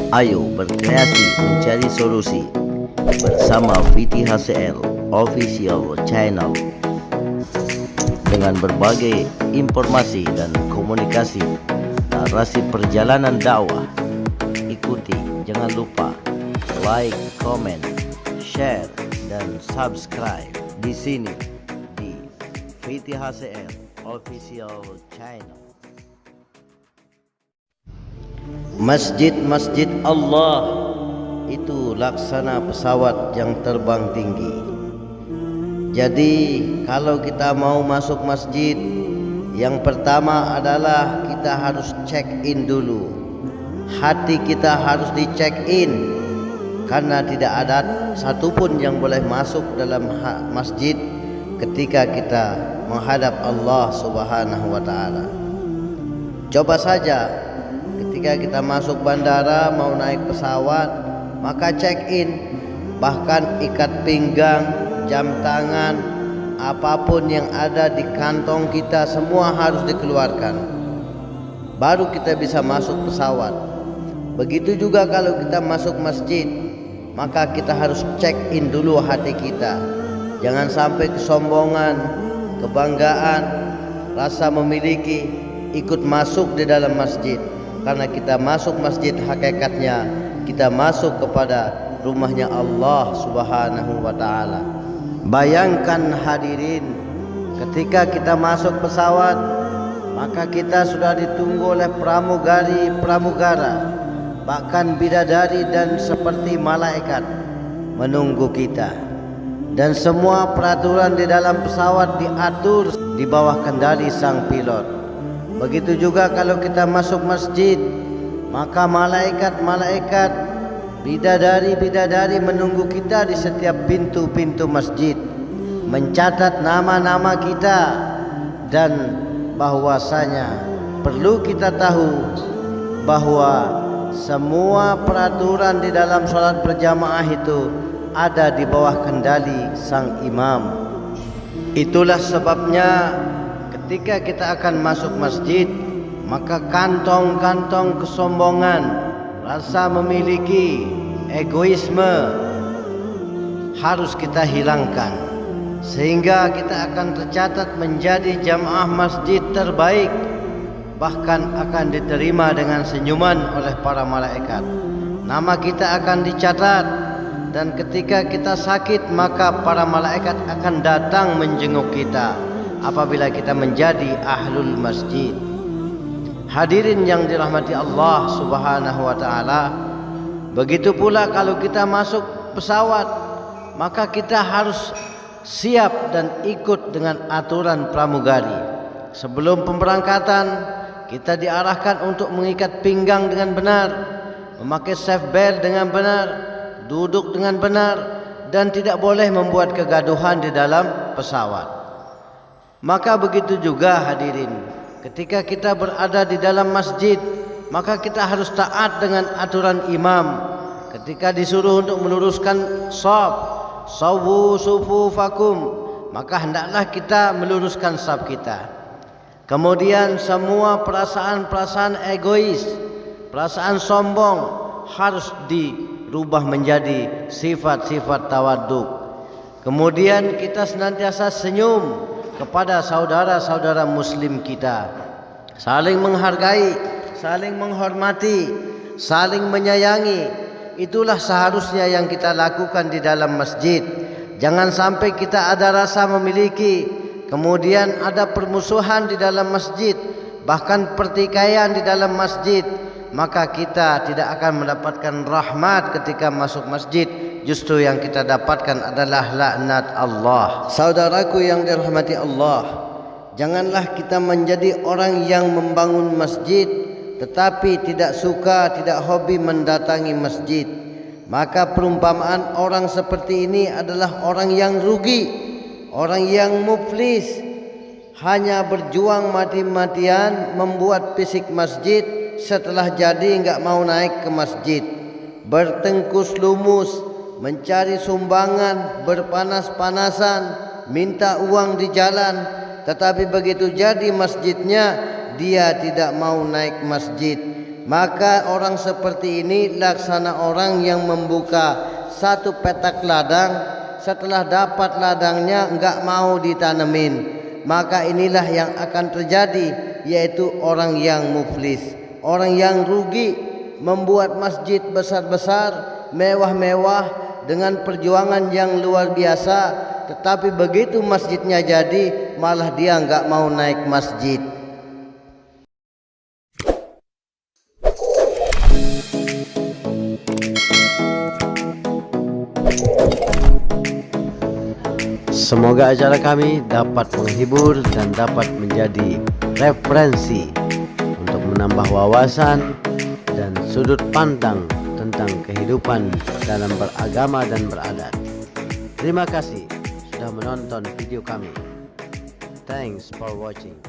Ayo berkreasi mencari solusi bersama VTHCL Official Channel dengan berbagai informasi dan komunikasi narasi perjalanan dakwah. Ikuti, jangan lupa like, comment, share, dan subscribe di sini di VTHCL Official Channel. Masjid-masjid Allah itu laksana pesawat yang terbang tinggi. Jadi kalau kita mau masuk masjid, yang pertama adalah kita harus check in dulu. Hati kita harus di check in, karena tidak ada satupun yang boleh masuk dalam masjid ketika kita menghadap Allah Subhanahu wa ta'ala. Coba saja ketika kita masuk bandara mau naik pesawat, maka check in, bahkan ikat pinggang, jam tangan, apapun yang ada di kantong kita semua harus dikeluarkan, baru kita bisa masuk pesawat. Begitu juga kalau kita masuk masjid, maka kita harus check in dulu hati kita. Jangan sampai kesombongan, kebanggaan, rasa memiliki ikut masuk di dalam masjid. Karena kita masuk masjid, hakikatnya kita masuk kepada rumahnya Allah Subhanahu wa ta'ala. Bayangkan hadirin, ketika kita masuk pesawat, maka kita sudah ditunggu oleh pramugara, bahkan bidadari dan seperti malaikat menunggu kita. Dan semua peraturan di dalam pesawat diatur di bawah kendali sang pilot. Begitu juga kalau kita masuk masjid, maka malaikat-malaikat, bidadari-bidadari menunggu kita di setiap pintu-pintu masjid, mencatat nama-nama kita. Dan bahwasanya perlu kita tahu bahwa semua peraturan di dalam sholat berjamaah itu ada di bawah kendali sang imam. Itulah sebabnya ketika kita akan masuk masjid, maka kantong-kantong kesombongan, rasa memiliki, egoisme harus kita hilangkan, sehingga kita akan tercatat menjadi jamaah masjid terbaik, bahkan akan diterima dengan senyuman oleh para malaikat. Nama kita akan dicatat, dan ketika kita sakit maka para malaikat akan datang menjenguk kita apabila kita menjadi ahlul masjid. Hadirin yang dirahmati Allah Subhanahu wa ta'ala, begitu pula kalau kita masuk pesawat, maka kita harus siap dan ikut dengan aturan pramugari. Sebelum pemberangkatan, kita diarahkan untuk mengikat pinggang dengan benar, memakai seatbelt dengan benar, duduk dengan benar, dan tidak boleh membuat kegaduhan di dalam pesawat. Maka begitu juga hadirin, ketika kita berada di dalam masjid, maka kita harus taat dengan aturan imam. Ketika disuruh untuk meluruskan shaf, sawu sufufakum, maka hendaklah kita meluruskan shaf kita. Kemudian semua perasaan-perasaan egois, perasaan sombong harus dirubah menjadi sifat-sifat tawaduk. Kemudian kita senantiasa senyum kepada saudara-saudara muslim kita, saling menghargai, saling menghormati, saling menyayangi. Itulah seharusnya yang kita lakukan di dalam masjid. Jangan sampai kita ada rasa memiliki, kemudian ada permusuhan di dalam masjid, bahkan pertikaian di dalam masjid, maka kita tidak akan mendapatkan rahmat ketika masuk masjid. Justru yang kita dapatkan adalah laknat Allah. Saudaraku yang dirahmati Allah, janganlah kita menjadi orang yang membangun masjid tetapi tidak suka, tidak hobi mendatangi masjid. Maka perumpamaan orang seperti ini adalah orang yang rugi, orang yang muflis, hanya berjuang mati-matian membuat fisik masjid, setelah jadi enggak mau naik ke masjid, bertengkus lumus, mencari sumbangan, berpanas-panasan, minta uang di jalan. Tetapi begitu jadi masjidnya, dia tidak mau naik masjid. Maka orang seperti ini laksana orang yang membuka satu petak ladang, setelah dapat ladangnya enggak mau ditanemin. Maka inilah yang akan terjadi, yaitu orang yang muflis, orang yang rugi, membuat masjid besar-besar, mewah-mewah dengan perjuangan yang luar biasa, tetapi begitu masjidnya jadi malah dia enggak mau naik masjid. Semoga acara kami dapat menghibur dan dapat menjadi referensi untuk menambah wawasan dan sudut pandang tentang kehidupan dalam beragama dan beradat. Terima kasih sudah menonton video kami. Thanks for watching.